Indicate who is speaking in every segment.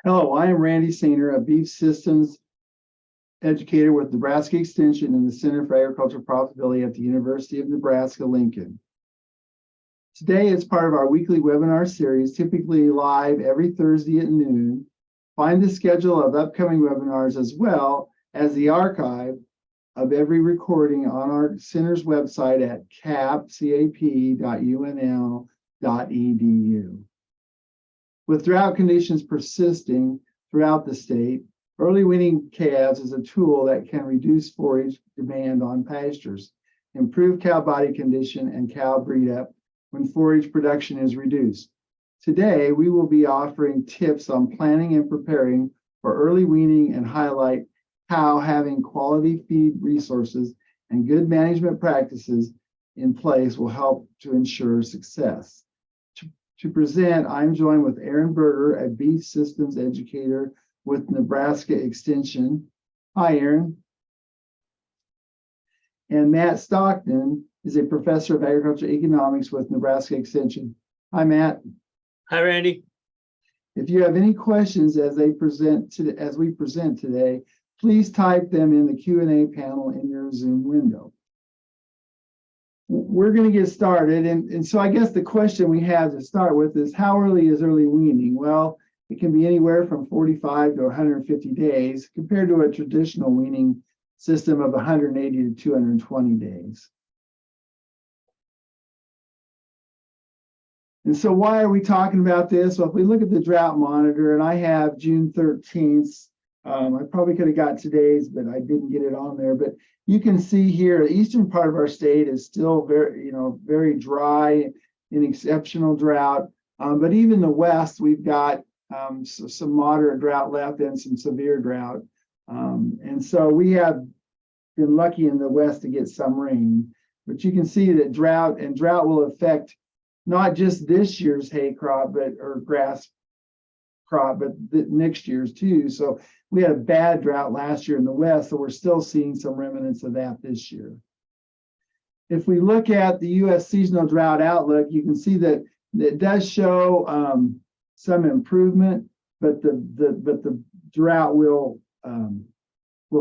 Speaker 1: Hello, I am Randy Sainer, a beef systems educator with Nebraska Extension and the Center for Agricultural Profitability at the University of Nebraska-Lincoln. Today, as part of our weekly webinar series, typically live every Thursday at noon, find the schedule of upcoming webinars as well as the archive of every recording on our center's website at cap.unl.edu. With drought conditions persisting throughout the state, early weaning calves is a tool that can reduce forage demand on pastures, improve cow body condition and cow breed up when forage production is reduced. Today, we will be offering tips on planning and preparing for early weaning and highlight how having quality feed resources and good management practices in place will help to ensure success. To present, I'm joined with Aaron Berger, a beef systems educator with Nebraska Extension. Hi, Aaron. And Matt Stockton is a professor of agricultural economics with Nebraska Extension. Hi, Matt.
Speaker 2: Hi, Randy.
Speaker 1: If you have any questions as we present today, please type them in the Q&A panel in your Zoom window. We're going to get started. And so I guess the question we have to start with is, how early is early weaning? Well, it can be anywhere from 45 to 150 days compared to a traditional weaning system of 180 to 220 days. And so why are we talking about this? Well, if we look at the drought monitor, and I have June 13th, I probably could have got today's, but I didn't get it on there. But you can see here, the eastern part of our state is still very dry in exceptional drought. But even the west, we've got some moderate drought left and some severe drought. And so we have been lucky in the west to get some rain. But you can see that drought will affect not just this year's hay crop or grass crop, but next year's too. So we had a bad drought last year in the west, so we're still seeing some remnants of that this year. If we look at the U.S. seasonal drought outlook, you can see that it does show some improvement, but the drought will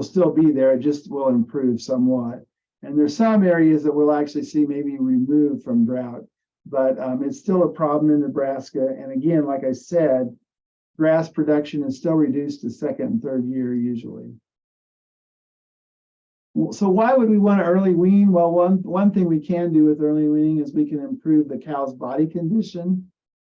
Speaker 1: still be there. It just will improve somewhat. And there's some areas that we'll actually see maybe removed from drought, but it's still a problem in Nebraska. And again, like I said, grass production is still reduced to second and third year usually. So why would we want to early wean? Well, one thing we can do with early weaning is we can improve the cow's body condition.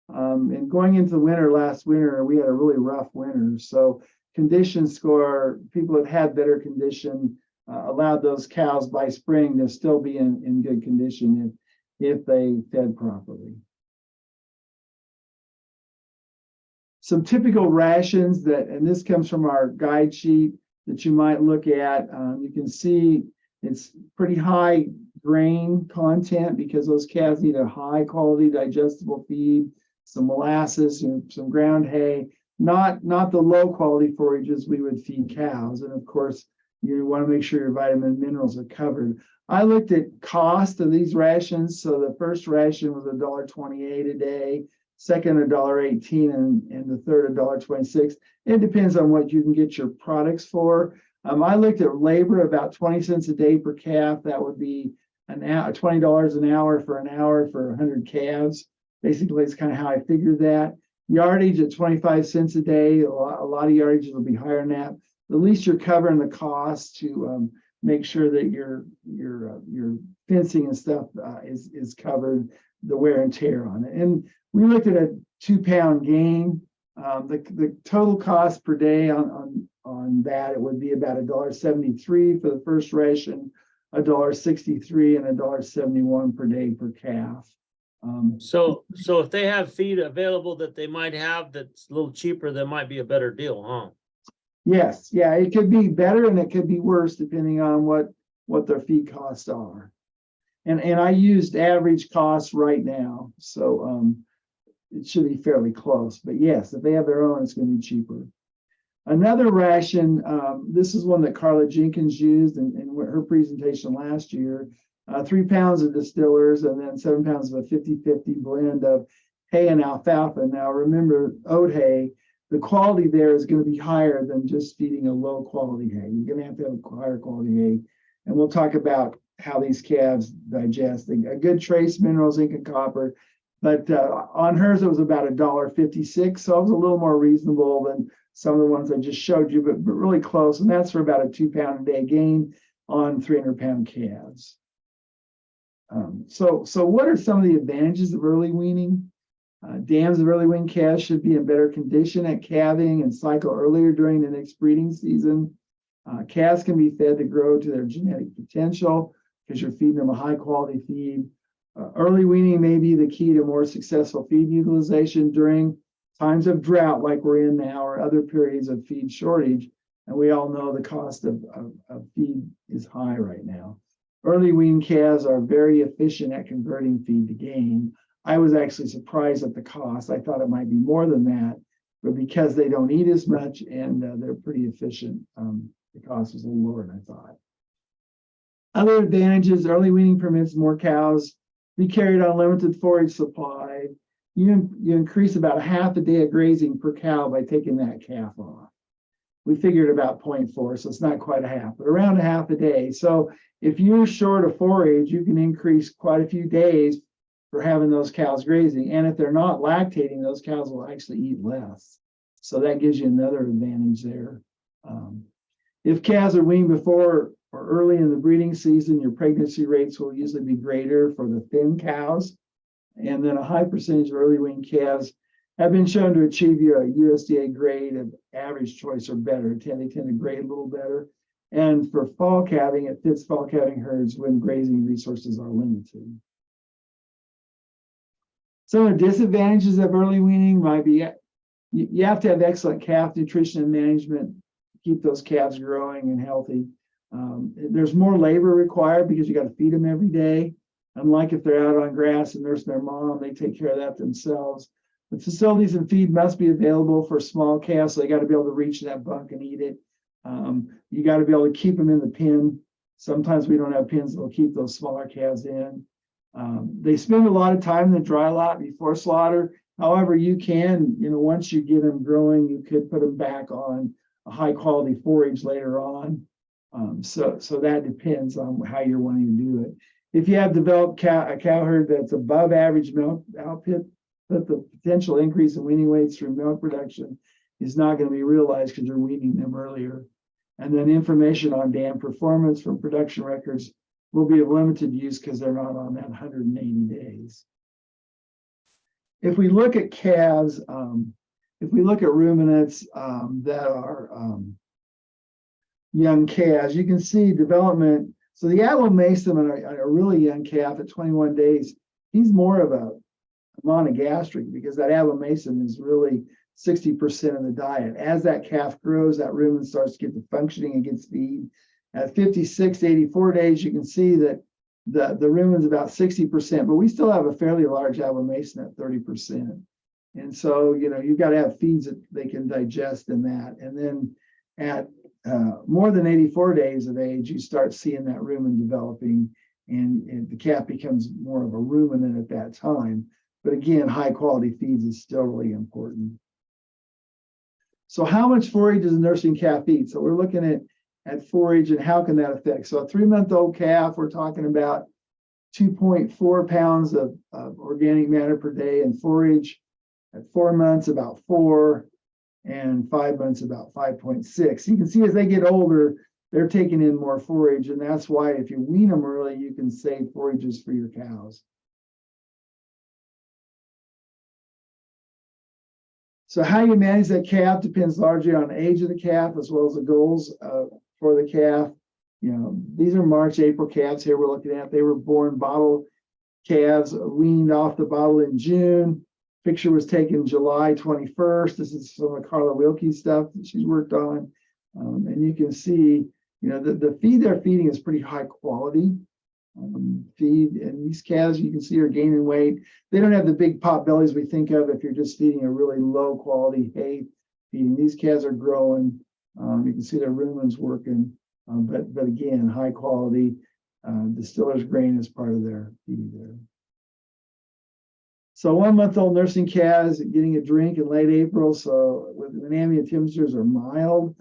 Speaker 1: And going into the winter, last winter, we had a really rough winter. So condition score, people that had better condition allowed those cows by spring to still be in good condition if they fed properly. Some typical rations and this comes from our guide sheet that you might look at. You can see it's pretty high grain content because those calves need a high quality digestible feed, some molasses, some ground hay, not the low quality forages we would feed cows. And of course, you want to make sure your vitamin and minerals are covered. I looked at cost of these rations. So the first ration was $1.28 a day. second $1.18, and the third $1.26. It depends on what you can get your products for. I looked at labor, about 20 cents a day per calf. That would be an hour, $20 an hour for 100 calves. Basically, it's kind of how I figured that. Yardage at 25 cents a day. A lot of yardages will be higher than that. At least you're covering the cost to make sure that your fencing and stuff is covered, the wear and tear on it. And we looked at a 2-pound gain. The total cost per day on that, it would be about $1.73 for the first ration, $1.63, and $1.71 per day per calf.
Speaker 2: So if they have feed available that they might have that's a little cheaper, that might be a better deal, huh?
Speaker 1: Yes, yeah, it could be better and it could be worse depending on what their feed costs are. And I used average costs right now, so it should be fairly close. But yes, if they have their own, it's going to be cheaper. Another ration, this is one that Carla Jenkins used in her presentation last year. 3 pounds of distillers and then 7 pounds of a 50-50 blend of hay and alfalfa. Now remember, oat hay, the quality there is going to be higher than just feeding a low quality hay. You're going to have a higher quality hay. And we'll talk about how these calves digest. A good trace minerals, zinc and copper. But on hers, it was about $1.56. So it was a little more reasonable than some of the ones I just showed you, but really close. And that's for about a 2 pound a day gain on 300-pound calves. So what are some of the advantages of early weaning? Dams of early weaned calves should be in better condition at calving and cycle earlier during the next breeding season. Calves can be fed to grow to their genetic potential because you're feeding them a high quality feed. Early weaning may be the key to more successful feed utilization during times of drought like we're in now or other periods of feed shortage. And we all know the cost of feed is high right now. Early weaned calves are very efficient at converting feed to gain. I was actually surprised at the cost. I thought it might be more than that, but because they don't eat as much and they're pretty efficient, the cost was a little lower than I thought. Other advantages, early weaning permits more cows be carried on limited forage supply. You increase about half a day of grazing per cow by taking that calf off. We figured about 0.4, so it's not quite a half, but around a half a day. So if you're short of forage, you can increase quite a few days for having those cows grazing. And if they're not lactating, those cows will actually eat less. So that gives you another advantage there. If calves are weaned before or early in the breeding season, your pregnancy rates will usually be greater for the thin cows. And then a high percentage of early weaned calves have been shown to achieve a USDA grade of average choice or better. They tend to grade a little better. And for fall calving, it fits fall calving herds when grazing resources are limited. Some of the disadvantages of early weaning might be you have to have excellent calf nutrition and management to keep those calves growing and healthy. There's more labor required because you got to feed them every day. Unlike if they're out on grass and nursing their mom, they take care of that themselves. The facilities and feed must be available for small calves, so they got to be able to reach that bunk and eat it. You got to be able to keep them in the pen. Sometimes we don't have pens that will keep those smaller calves in. They spend a lot of time in the dry lot before slaughter. However, you can, once you get them growing, you could put them back on a high quality forage later on. So that depends on how you're wanting to do it. If you have developed a cow herd that's above average milk output, the potential increase in weaning weights through milk production is not going to be realized because you're weaning them earlier. And then information on dam performance from production records will be of limited use because they're not on that 180 days. If we look at calves, if we look at ruminants that are young calves, you can see development. So the Allomasum in a really young calf at 21 days, he's more of a monogastric because that Allomasum is really 60% of the diet. As that calf grows, that rumen starts to get the functioning and gets feed. At 56 to 84 days, you can see that the rumen's about 60%, but we still have a fairly large Allomasum at 30%. And so, you've got to have feeds that they can digest in that. And then at more than 84 days of age, you start seeing that rumen developing, and the calf becomes more of a ruminant at that time. But again, high quality feeds is still really important. So how much forage does a nursing calf eat? So we're looking at forage and how can that affect? So a 3-month-old calf, we're talking about 2.4 pounds of organic matter per day in forage. At 4 months, about 4, and 5 months, about 5.6. You can see as they get older, they're taking in more forage, and that's why if you wean them early, you can save forages for your cows. So how you manage that calf depends largely on the age of the calf as well as the goals for the calf. You know, these are March, April calves here we're looking at. They were born bottle calves, weaned off the bottle in June. Picture was taken July 21st. This is some of Carla Wilkie's stuff that she's worked on. And you can see, you know, the feed they're feeding is pretty high quality feed. And these calves, you can see, are gaining weight. They don't have the big pot bellies we think of if you're just feeding a really low quality hay feeding. These calves are growing. You can see their rumens working. But again, high quality distiller's grain is part of their feed there. So 1-month-old nursing calves getting a drink in late April. So when ambient temperatures are mild,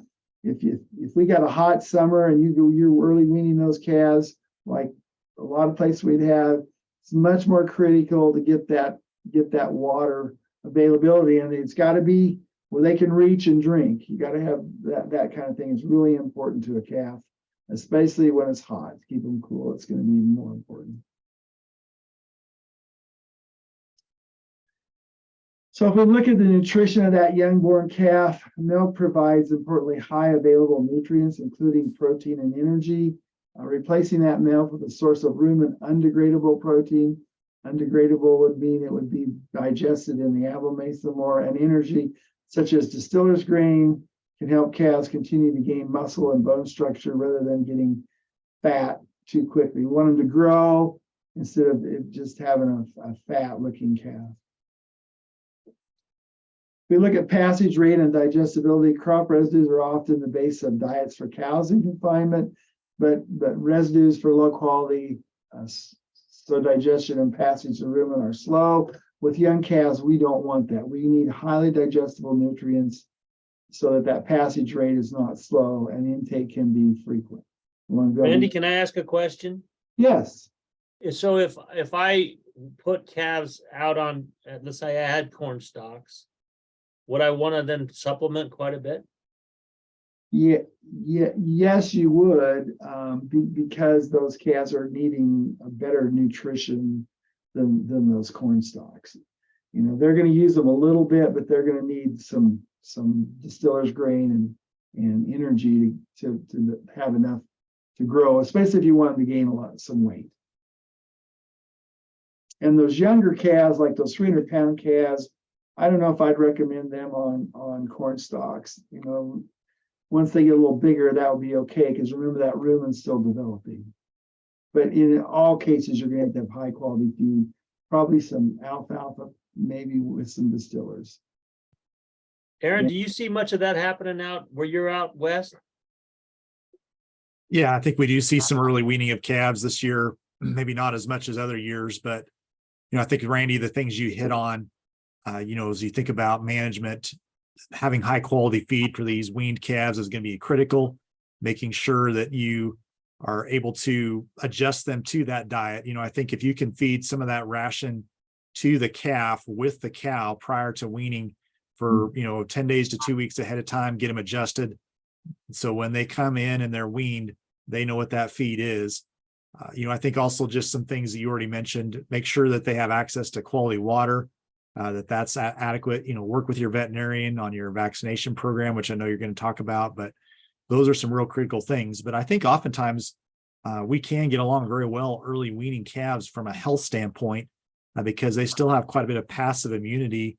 Speaker 1: if we got a hot summer and you're early weaning those calves, like a lot of places we'd have, it's much more critical to get that water availability, and it's got to be where they can reach and drink. You got to have that kind of thing. Is really important to a calf, especially when it's hot. To keep them cool, it's going to be even more important. So if we look at the nutrition of that young-born calf, milk provides, importantly, high available nutrients, including protein and energy. Replacing that milk with a source of rumen undegradable protein. Undegradable would mean it would be digested in the abomasum more, and energy, such as distiller's grain, can help calves continue to gain muscle and bone structure rather than getting fat too quickly. We want them to grow instead of it just having a fat-looking calf. We look at passage rate and digestibility. Crop residues are often the base of diets for cows in confinement, but residues for low quality, so digestion and passage of rumen are slow. With young calves, we don't want that. We need highly digestible nutrients so that passage rate is not slow and intake can be frequent.
Speaker 2: Randy, can I ask a question?
Speaker 1: Yes.
Speaker 2: So if I put calves out on, let's say I had corn stalks, would I want to then supplement quite a bit?
Speaker 1: Yes, you would, because those calves are needing a better nutrition than those corn stalks. You know, they're going to use them a little bit, but they're going to need some distiller's grain and energy to have enough to grow, especially if you want them to gain some weight. And those younger calves, like those 300-pound calves, I don't know if I'd recommend them on corn stalks. You know, once they get a little bigger, that would be okay, because remember that rumen's still developing. But in all cases, you're going to have high quality feed, probably some alfalfa, maybe with some distillers.
Speaker 2: Aaron, do you see much of that happening out where you're out west?
Speaker 3: Yeah, I think we do see some early weaning of calves this year, maybe not as much as other years, but, you know, I think, Randy, the things you hit on, you know, as you think about management, having high quality feed for these weaned calves is going to be critical, making sure that you are able to adjust them to that diet. You know, I think if you can feed some of that ration to the calf with the cow prior to weaning for, you know, 10 days to 2 weeks ahead of time, get them adjusted. So when they come in and they're weaned, they know what that feed is. You know, I think also just some things that you already mentioned, make sure that they have access to quality water, that's adequate. You know, work with your veterinarian on your vaccination program, which I know you're going to talk about, but those are some real critical things. But I think oftentimes we can get along very well early weaning calves from a health standpoint because they still have quite a bit of passive immunity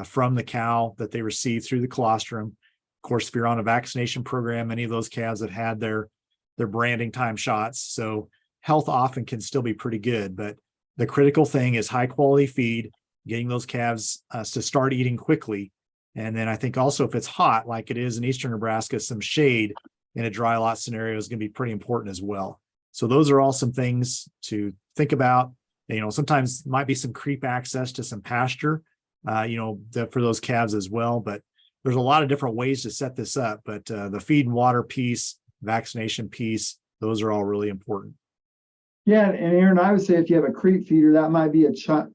Speaker 3: from the cow that they receive through the colostrum. Of course, if you're on a vaccination program, many of those calves have had their branding time shots. So health often can still be pretty good, but the critical thing is high quality feed, getting those calves to start eating quickly. And then I think also if it's hot, like it is in eastern Nebraska, some shade in a dry lot scenario is going to be pretty important as well. So those are all some things to think about Sometimes might be some creep access to some pasture, for those calves as well. But there's a lot of different ways to set this up. But the feed and water piece, vaccination piece, those are all really important.
Speaker 1: Yeah, and Aaron, I would say if you have a creep feeder, that might be a time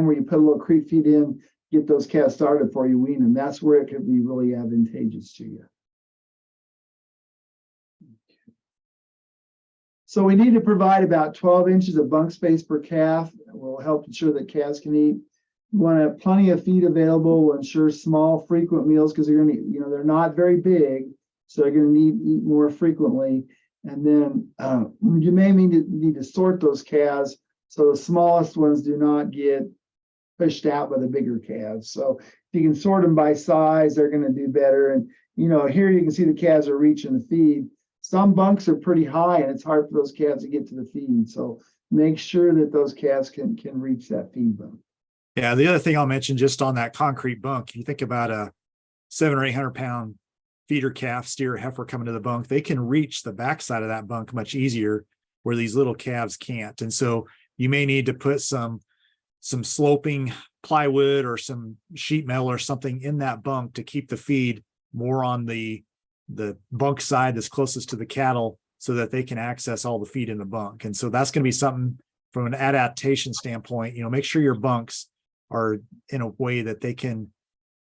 Speaker 1: where you put a little creep feed in, get those calves started before you wean them. That's where it could be really advantageous to you. So we need to provide about 12 inches of bunk space per calf. Will help ensure that calves can eat. You want to have plenty of feed available. Will ensure small, frequent meals because they're going to, they're not very big, so they're going to eat more frequently. And then you may need to sort those calves so the smallest ones do not get pushed out by the bigger calves. So if you can sort them by size, they're going to do better. And here you can see the calves are reaching the feed. Some bunks are pretty high, and it's hard for those calves to get to the feed. So make sure that those calves can reach that feed bunk.
Speaker 3: Yeah, the other thing I'll mention just on that concrete bunk, you think about a 700 or 800 pound feeder calf, steer, heifer coming to the bunk, they can reach the backside of that bunk much easier where these little calves can't. And so you may need to put some sloping plywood or some sheet metal or something in that bunk to keep the feed more on the bunk side that's closest to the cattle so that they can access all the feed in the bunk. And so that's going to be something from an adaptation standpoint, make sure your bunks are in a way that they can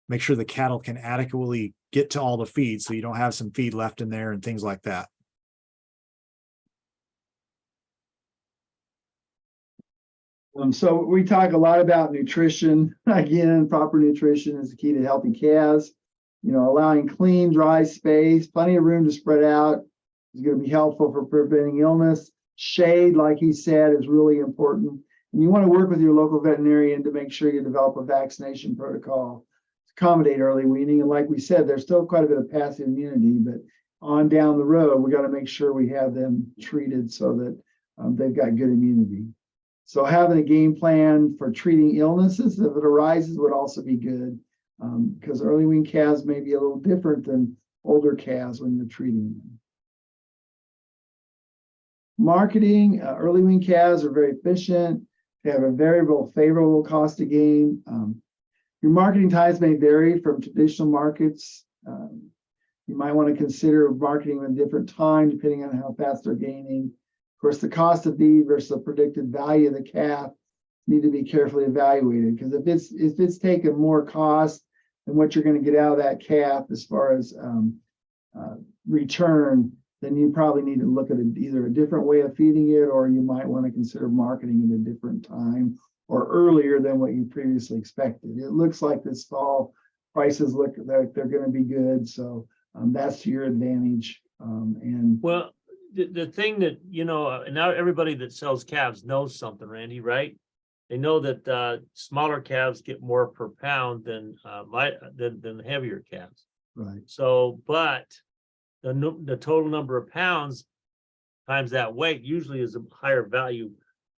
Speaker 3: make sure the cattle can adequately get to all the feed so you don't have some feed left in there and things like that.
Speaker 1: So we talk a lot about nutrition. Again, proper nutrition is the key to healthy calves. Allowing clean, dry space, plenty of room to spread out is going to be helpful for preventing illness. Shade, like he said, is really important. And you want to work with your local veterinarian to make sure you develop a vaccination protocol to accommodate early weaning. And like we said, there's still quite a bit of passive immunity, but on down the road, we got to make sure we have them treated so that they've got good immunity. So having a game plan for treating illnesses, if it arises, would also be good. Because early wean calves may be a little different than older calves when you're treating them. Marketing, early wean calves are very efficient. They have a favorable cost to gain. Your marketing times may vary from traditional markets. You might want to consider marketing at a different time depending on how fast they're gaining. Of course, the cost of feed versus the predicted value of the calf need to be carefully evaluated because if it's taking more cost than what you're going to get out of that calf as far as return, then you probably need to look at either a different way of feeding it, or you might want to consider marketing at a different time or earlier than what you previously expected. It looks like this fall prices look like they're going to be good, so that's to your advantage.
Speaker 2: Well, the thing that now everybody that sells calves knows something, Randy, right? They know that smaller calves get more per pound than heavier calves.
Speaker 1: Right.
Speaker 2: So, but the total number of pounds times that weight usually is a higher value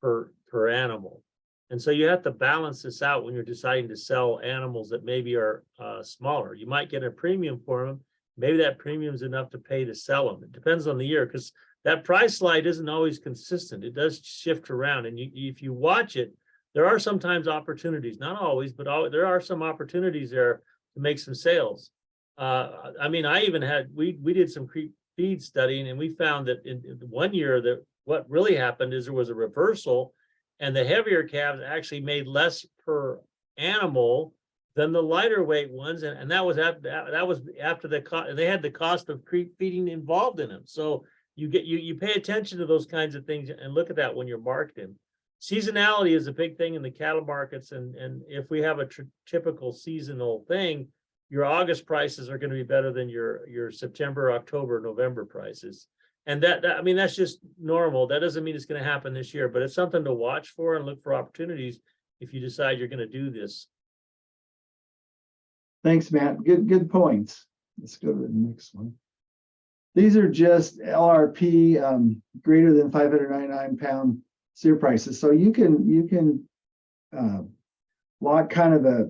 Speaker 2: per animal. And so you have to balance this out when you're deciding to sell animals that maybe are smaller. You might get a premium for them. Maybe that premium is enough to pay to sell them. It depends on the year because that price slide isn't always consistent. It does shift around. And if you watch it, there are sometimes opportunities, not always, but there are some opportunities there to make some sales. I mean, I even we did some feed studying, and we found that in 1 year that what really happened is there was a reversal, and the heavier calves actually made less per animal than the lighter weight ones, and that was after the cost. They had the cost of creep feeding involved in them. So you pay attention to those kinds of things and look at that when you're marketing. Seasonality is a big thing in the cattle markets, and if we have a typical seasonal thing, your August prices are going to be better than your September, October, November prices. And that I mean, that's just normal. That doesn't mean it's going to happen this year, but it's something to watch for and look for opportunities if you decide you're going to do this.
Speaker 1: Thanks, Matt. Good points. Let's go to the next one. These are just LRP greater than 599 pound steer prices. So you can lock kind of a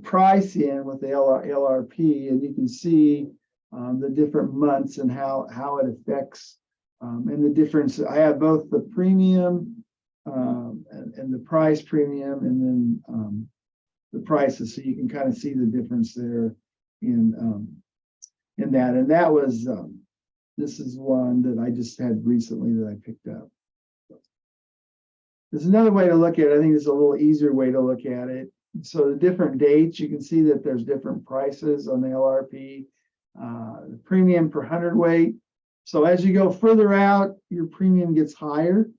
Speaker 1: price in with the LRP, and you can see the different months and how it affects and the difference. I have both the premium and the price premium, and then the prices, so you can kind of see the difference there in that. And that was this is one that I just had recently that I picked up. There's another way to look at it. I think it's a little easier way to look at it. So the different dates, you can see that there's different prices on the LRP, the premium per hundredweight. So as you go further out, your premium gets higher.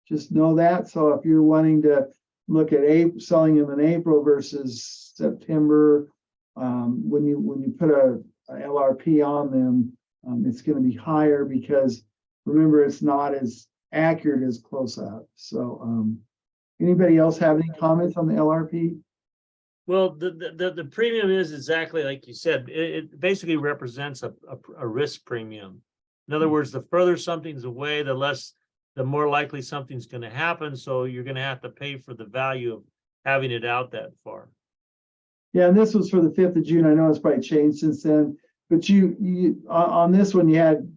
Speaker 1: Just know that. So if you're wanting to look at selling them in April versus September, when you put a LRP on them, it's going to be higher because remember, it's not as accurate as close out. So anybody else have any comments on the LRP?
Speaker 2: Well, the premium is exactly like you said. It basically represents a risk premium. In other words, the further something's away, the more likely something's going to happen. So you're going to have to pay for the value of having it out that far.
Speaker 1: Yeah, and this was for the 5th of June. I know it's probably changed since then, but you on this one, you had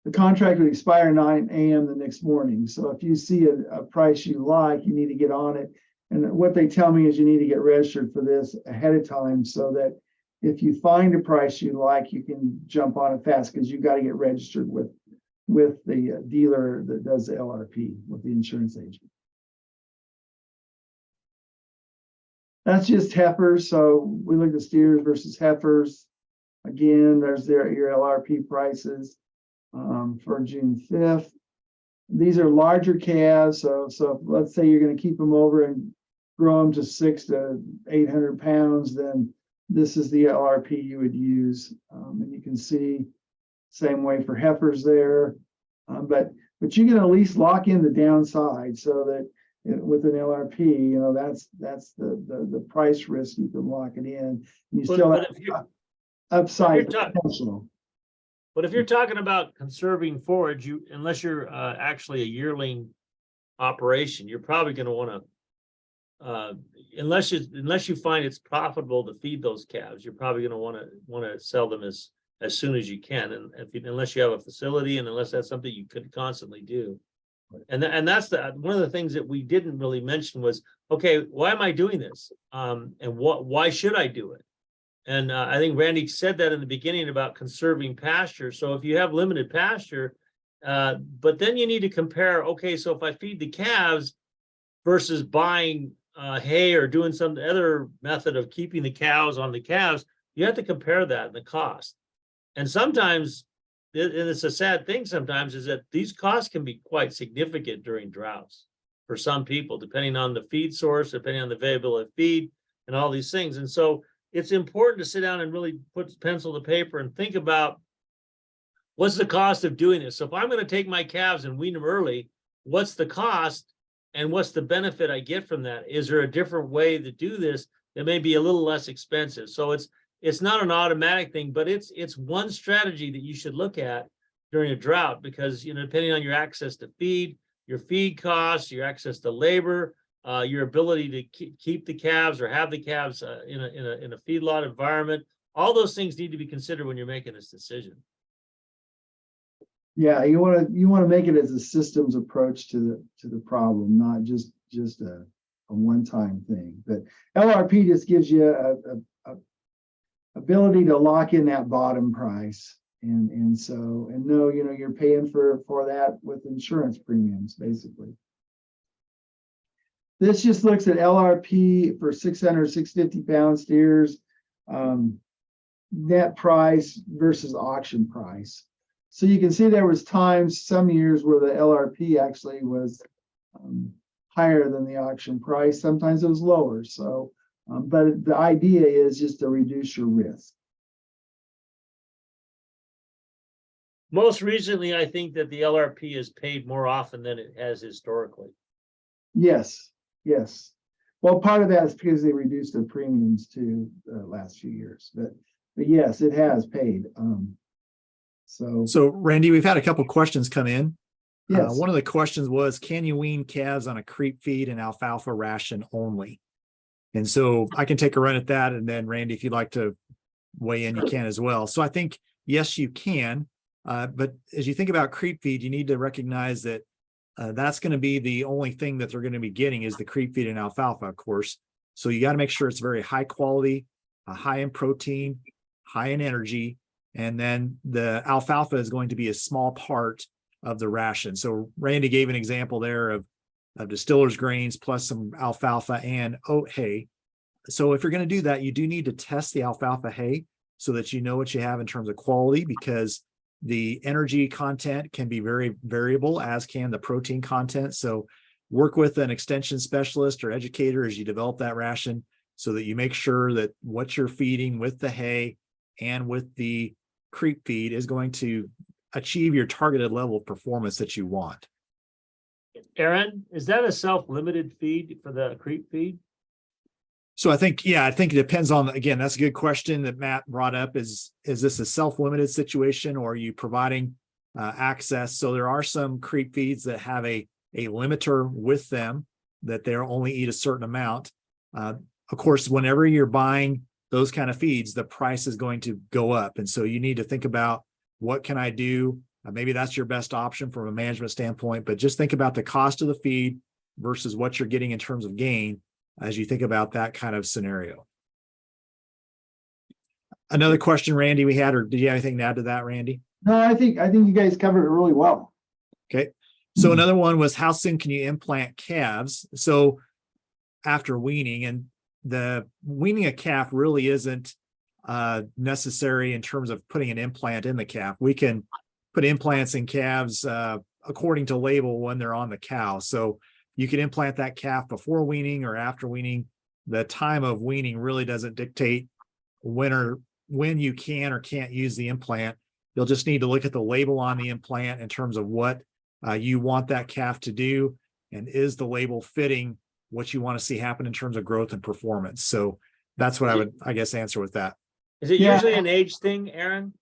Speaker 1: the contract would expire 9 a.m. the next morning. So if you see a price you like, you need to get on it. And what they tell me is you need to get registered for this ahead of time so that if you find a price you like, you can jump on it fast because you got to get registered with the dealer that does the LRP, with the insurance agent. That's just heifers. So we look at steers versus heifers. Again, there's your LRP prices for June 5th. These are larger calves. So let's say you're going to keep them over and grow them to 600 to 800 pounds, then this is the LRP you would use. And you can see same way for heifers there. But you can at least lock in the downside so that with an LRP, you know, that's the price risk. You can lock it in. And you still have upside potential.
Speaker 2: But if you're talking about conserving forage, unless you're actually a yearling operation, you're probably going to want to, unless you find it's profitable to feed those calves, you're probably going to want to sell them as soon as you can, and unless you have a facility, and unless that's something you could constantly do. And that's one of the things that we didn't really mention was, okay, why am I doing this? And why should I do it? And I think Randy said that in the beginning about conserving pasture. So if you have limited pasture, but then you need to compare, okay, so if I feed the calves versus buying hay or doing some other method of keeping the cows on the calves, you have to compare that and the cost. And sometimes, and it's a sad thing sometimes, is that these costs can be quite significant during droughts for some people, depending on the feed source, depending on the availability of feed and all these things. And so it's important to sit down and really put pencil to paper and think about what's the cost of doing this. So if I'm going to take my calves and wean them early, what's the cost and what's the benefit I get from that? Is there a different way to do this that may be a little less expensive? So it's not an automatic thing, but it's one strategy that you should look at during a drought, because, you know, depending on your access to feed, your feed costs, your access to labor, your ability to keep the calves or have the calves in a feedlot environment, all those things need to be considered when you're making this decision.
Speaker 1: Yeah, you want to make it as a systems approach to the problem, not just a one-time thing. But LRP just gives you a ability to lock in that bottom price, and know, you know, you're paying for that with insurance premiums basically. This just looks at LRP for 600, 650 pound steers, net price versus auction price. So you can see there was times, some years, where the LRP actually was higher than the auction price. Sometimes it was lower. So, but the idea is just to reduce your risk.
Speaker 2: Most recently, I think that the LRP is paid more often than it has historically.
Speaker 1: Yes. Well, part of that is because they reduced their premiums too the last few years. But yes, it has paid.
Speaker 3: So Randy, we've had a couple questions come in.
Speaker 1: Yes.
Speaker 3: One of the questions was, can you wean calves on a creep feed and alfalfa ration only? And so I can take a run at that. And then Randy, if you'd like to weigh in, you can as well. So I think, yes, you can. But as you think about creep feed, you need to recognize that that's going to be the only thing that they're going to be getting is the creep feed and alfalfa, of course. So you got to make sure it's very high quality, high in protein, high in energy, and then the alfalfa is going to be a small part of the ration. So Randy gave an example there of distillers grains plus some alfalfa and oat hay. So if you're going to do that, you do need to test the alfalfa hay so that you know what you have in terms of quality, because the energy content can be very variable, as can the protein content. So work with an extension specialist or educator as you develop that ration so that you make sure that what you're feeding with the hay and with the creep feed is going to achieve your targeted level of performance that you want.
Speaker 2: Aaron, is that a self-limited feed for the creep feed?
Speaker 3: So I think it depends on, again, that's a good question that Matt brought up. Is this a self-limited situation, or are you providing access? So there are some creep feeds that have a limiter with them that they'll only eat a certain amount. Of course, whenever you're buying those kind of feeds, the price is going to go up. And so you need to think about, what can I do? Maybe that's your best option from a management standpoint, but just think about the cost of the feed versus what you're getting in terms of gain as you think about that kind of scenario. Another question, Randy, we had, or did you have anything to add to that, Randy?
Speaker 1: No, I think you guys covered it really well.
Speaker 3: Okay. So another one was, how soon can you implant calves? So after weaning, and the weaning a calf really isn't necessary in terms of putting an implant in the calf. We can put implants in calves according to label when they're on the cow. So you can implant that calf before weaning or after weaning. The time of weaning really doesn't dictate when you can or can't use the implant. You'll just need to look at the label on the implant in terms of what you want that calf to do, and is the label fitting what you want to see happen in terms of growth and performance. So that's what I would, I guess, answer with that.
Speaker 2: Is it
Speaker 1: Yeah.
Speaker 2: usually an age thing, Aaron?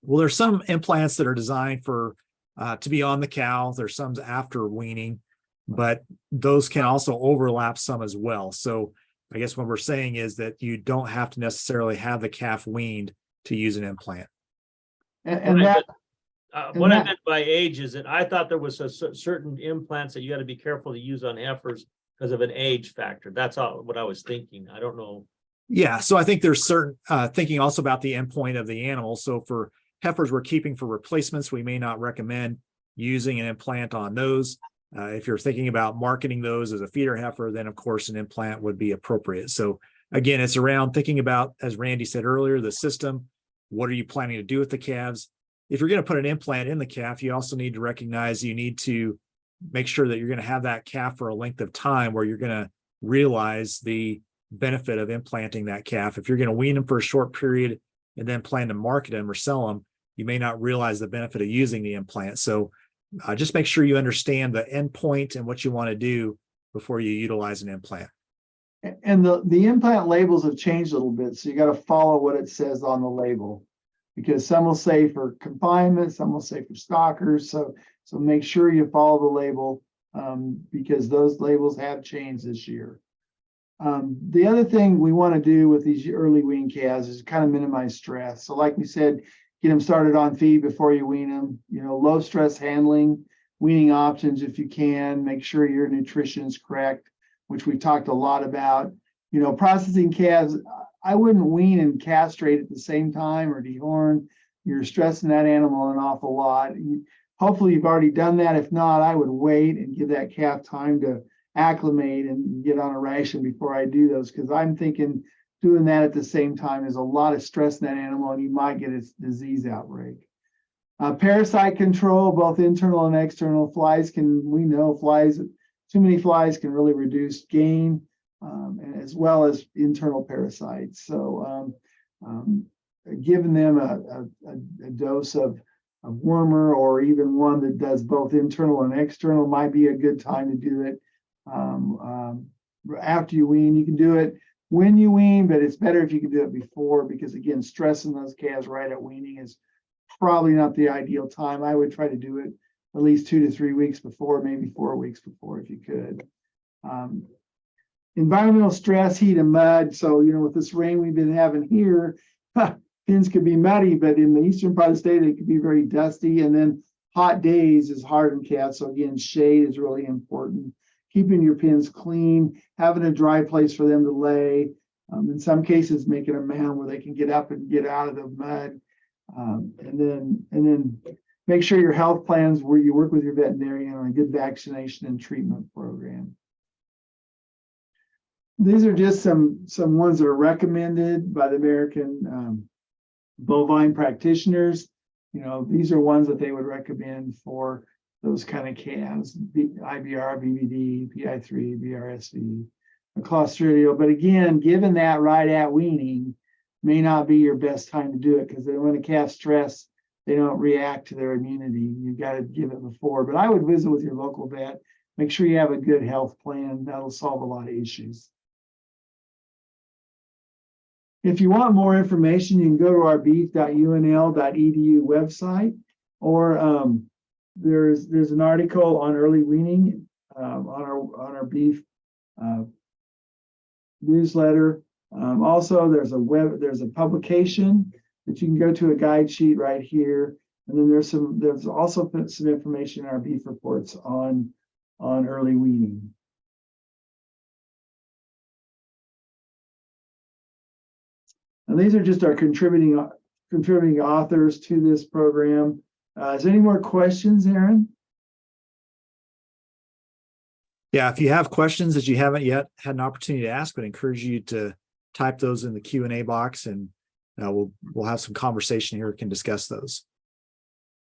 Speaker 3: Well, there's some implants that are designed for to be on the cow. There's some after weaning, but those can also overlap some as well. So I guess what we're saying is that you don't have to necessarily have the calf weaned to use an implant.
Speaker 1: And that,
Speaker 2: What I meant by age is that I thought there was certain implants that you got to be careful to use on heifers because of an age factor. That's all what I was thinking. I don't know.
Speaker 3: Yeah, so I think there's certain thinking also about the endpoint of the animal. So for heifers we're keeping for replacements, we may not recommend using an implant on those. If you're thinking about marketing those as a feeder heifer, then of course an implant would be appropriate. So again, it's around thinking about, as Randy said earlier, the system. What are you planning to do with the calves? If you're going to put an implant in the calf, you also need to recognize you need to make sure that you're going to have that calf for a length of time where you're going to realize the benefit of implanting that calf. If you're going to wean them for a short period and then plan to market them or sell them, you may not realize the benefit of using the implant. So just make sure you understand the endpoint and what you want to do before you utilize an implant.
Speaker 1: and the implant labels have changed a little bit, so you got to follow what it says on the label, because some will say for confinement, some will say for stockers. So make sure you follow the label, because those labels have changed this year. The other thing we want to do with these early wean calves is kind of minimize stress. So like we said, get them started on feed before you wean them. Low stress handling, weaning options if you can. Make sure your nutrition is correct, which we talked a lot about. Processing calves, I wouldn't wean and castrate at the same time or dehorn. You're stressing that animal an awful lot. Hopefully you've already done that. If not, I would wait and give that calf time to acclimate and get on a ration before I do those, because I'm thinking doing that at the same time is a lot of stress in that animal, and you might get a disease outbreak. Parasite control, both internal and external. We know too many flies can really reduce gain, as well as internal parasites. So giving them a dose of wormer, or even one that does both internal and external, might be a good time to do it. After you wean, you can do it when you wean, but it's better if you can do it before, because again, stressing those calves right at weaning is probably not the ideal time. I would try to do it at least 2 to 3 weeks before, maybe 4 weeks before if you could. Environmental stress, heat and mud. So, with this rain we've been having here, pins could be muddy, but in the eastern part of the state, it could be very dusty. And then hot days is hard on cats. So again, shade is really important. Keeping your pens clean, having a dry place for them to lay. In some cases, making a mound where they can get up and get out of the mud. And then make sure your health plans where you work with your veterinarian on a good vaccination and treatment program. These are just some ones that are recommended by the American bovine practitioners. These are ones that they would recommend for those kind of calves: IBR, BVD, PI3, BRSV, Clostridial. But again, given that right at weaning may not be your best time to do it, because when a calf's stressed, they don't react to their immunity. You've got to give it before. But I would visit with your local vet. Make sure you have a good health plan. That'll solve a lot of issues. If you want more information, you can go to our beef.unl.edu website, or there's an article on early weaning on our beef newsletter. Also, there's a publication that you can go to, a guide sheet right here, and then there's also some information in our beef reports on early weaning. And these are just our contributing authors to this program. Is there any more questions, Aaron?
Speaker 3: Yeah, if you have questions that you haven't yet had an opportunity to ask, I'd encourage you to type those in the Q&A box, and we'll have some conversation here. We can discuss those.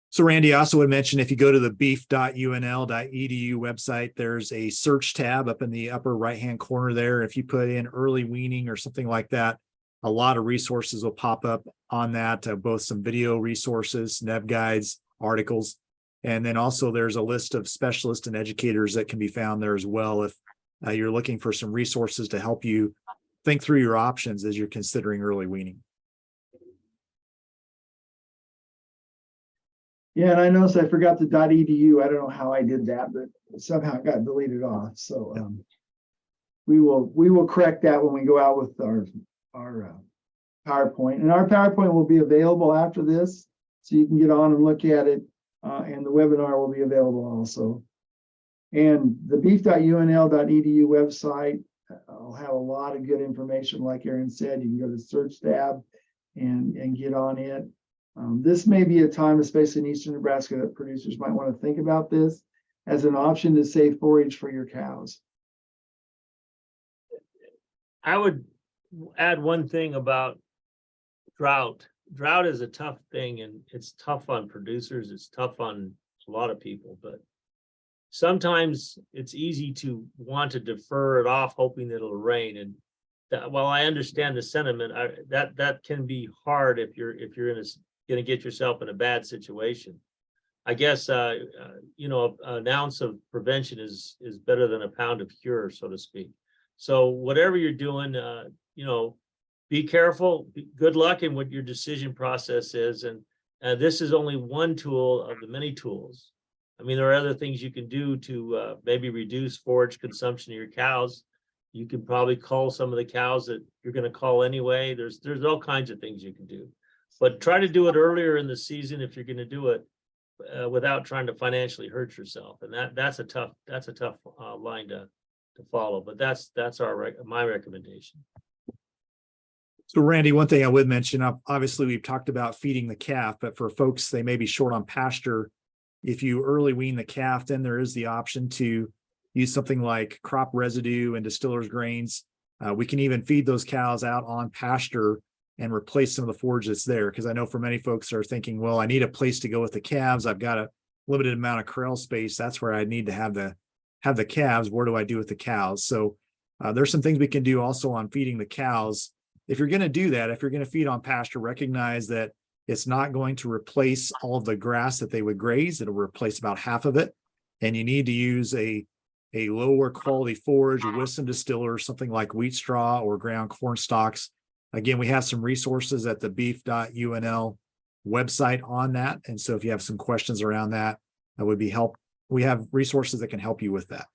Speaker 3: So Randy, I also would mention, if you go to the beef.unl.edu website, there's a search tab up in the upper right-hand corner there. If you put in early weaning or something like that, a lot of resources will pop up on that, both some video resources, neb guides, articles, and then also there's a list of specialists and educators that can be found there as well if you're looking for some resources to help you think through your options as you're considering early weaning.
Speaker 1: Yeah, and I noticed I forgot the .edu. I don't know how I did that, but somehow it got deleted off. So we will correct that when we go out with our PowerPoint. And our PowerPoint will be available after this, so you can get on and look at it. And the webinar will be available also. And the beef.unl.edu website will have a lot of good information. Like Aaron said, you can go to the search tab and get on it. This may be a time, especially in eastern Nebraska, that producers might want to think about this as an option to save forage for your cows.
Speaker 2: I would add one thing about drought. Drought is a tough thing, and it's tough on producers. It's tough on a lot of people, but sometimes it's easy to want to defer it off, hoping that it'll rain. And while I understand the sentiment, that can be hard if you're going to get yourself in a bad situation. I guess an ounce of prevention is better than a pound of cure, so to speak. So whatever you're doing, be careful. Good luck in what your decision process is, and this is only one tool of the many tools. I mean, there are other things you can do to maybe reduce forage consumption of your cows. You can probably cull some of the cows that you're going to cull anyway. There's all kinds of things you can do, but try to do it earlier in the season if you're going to do it without trying to financially hurt yourself. And that's a tough line to follow. But that's my recommendation.
Speaker 3: So Randy, one thing I would mention, obviously we've talked about feeding the calf, but for folks, they may be short on pasture. If you early wean the calf, then there is the option to use something like crop residue and distiller's grains. We can even feed those cows out on pasture and replace some of the forage that's there. Because I know for many folks are thinking, well, I need a place to go with the calves. I've got a limited amount of corral space. That's where I need to have the calves. Where do I do with the cows? So there's some things we can do also on feeding the cows. If you're going to do that, if you're going to feed on pasture, recognize that it's not going to replace all of the grass that they would graze. It'll replace about half of it. And you need to use a lower quality forage with some distillers, something like wheat straw or ground corn stalks. Again, we have some resources at the beef.unl website on that. And so if you have some questions around that, that would be help. We have resources that can help you with that.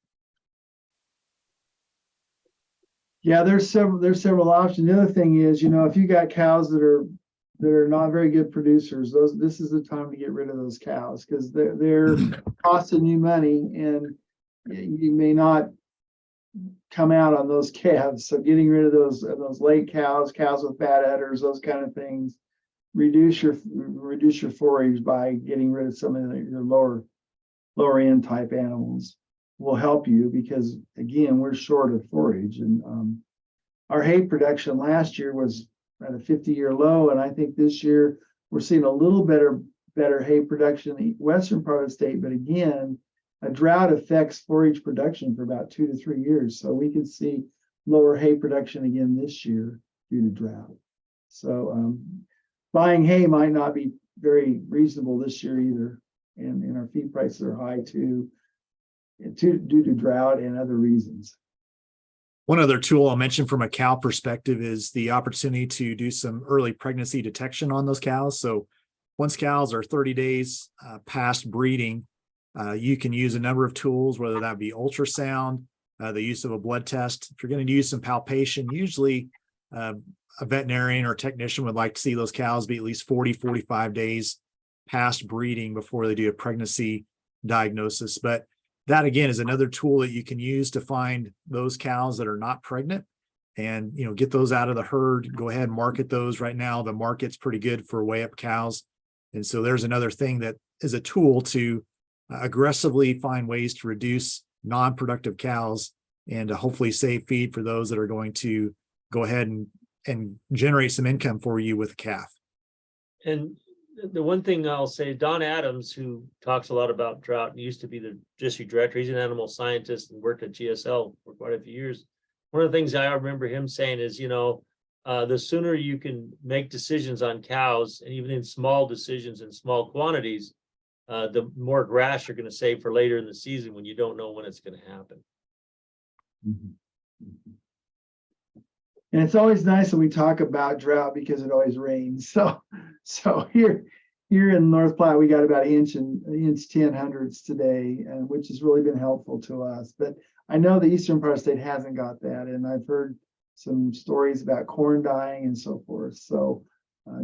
Speaker 3: Yeah,
Speaker 1: there's several options. The other thing is, if you got cows that are that are not very good producers, this is the time to get rid of those cows because they're costing you money and you may not come out on those calves. So getting rid of those late cows with bad udders, those kind of things, reduce your forage by getting rid of some of your lower end type animals will help you because again, we're short of forage and our hay production last year was at a 50-year low. And I think this year we're seeing a little better hay production in the western part of the state. But again, a drought affects forage production for about 2 to 3 years. So we could see lower hay production again this year due to drought. So buying hay might not be very reasonable this year either. And our feed prices are high too, due to drought and other reasons.
Speaker 3: One other tool I'll mention from a cow perspective is the opportunity to do some early pregnancy detection on those cows. So once cows are 30 days past breeding, you can use a number of tools, whether that be ultrasound, the use of a blood test. If you're going to use some palpation, usually a veterinarian or technician would like to see those cows be at least 40-45 days past breeding before they do a pregnancy diagnosis. But that again is another tool that you can use to find those cows that are not pregnant and get those out of the herd. Go ahead and market those. Right now the market's pretty good for weigh up cows, and so there's another thing that is a tool to aggressively find ways to reduce non-productive cows and to hopefully save feed for those that are going to go ahead and generate some income for you with a calf.
Speaker 2: And the one thing I'll say, Don Adams, who talks a lot about drought and used to be the district director, he's an animal scientist and worked at GSL for quite a few years. One of the things I remember him saying is, the sooner you can make decisions on cows, and even in small decisions in small quantities, the more grass you're going to save for later in the season when you don't know when it's going to happen.
Speaker 1: Mm-hmm. And it's always nice when we talk about drought because it always rains. So here in North Platte, we got about an inch 10 hundredths today, which has really been helpful to us. But I know the eastern part of the state hasn't got that, and I've heard some stories about corn dying and so forth. So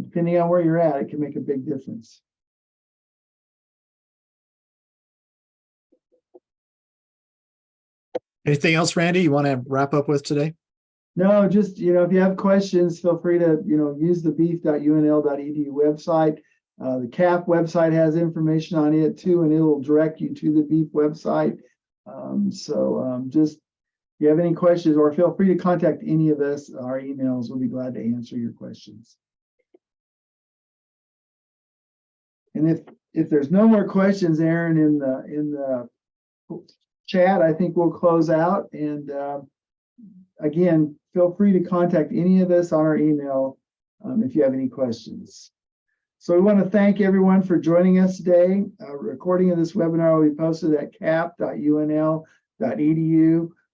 Speaker 1: depending on where you're at, it can make a big difference.
Speaker 3: Anything else, Randy, you want to wrap up with today?
Speaker 1: No, just, if you have questions, feel free to, use the beef.unl.edu website. The CAP website has information on it too, and it will direct you to the beef website. Just, if you have any questions, or feel free to contact any of us, our emails, we'll be glad to answer your questions. And if there's no more questions, Aaron, in the chat, I think we'll close out. And again, feel free to contact any of us on our email if you have any questions. So we want to thank everyone for joining us today. A recording of this webinar will be posted at cap.unl.edu,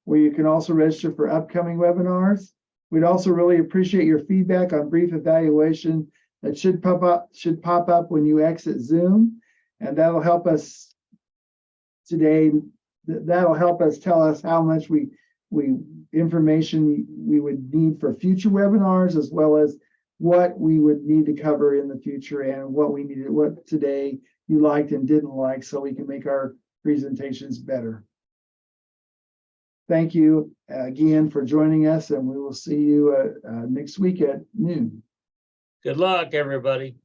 Speaker 1: where you can also register for upcoming webinars. We'd also really appreciate your feedback on brief evaluation that should pop up when you exit Zoom, and that'll help us today. That'll help us tell us how much information we would need for future webinars, as well as what we would need to cover in the future and what today you liked and didn't like, so we can make our presentations better. Thank you again for joining us, and we will see you next week at noon.
Speaker 2: Good luck, everybody.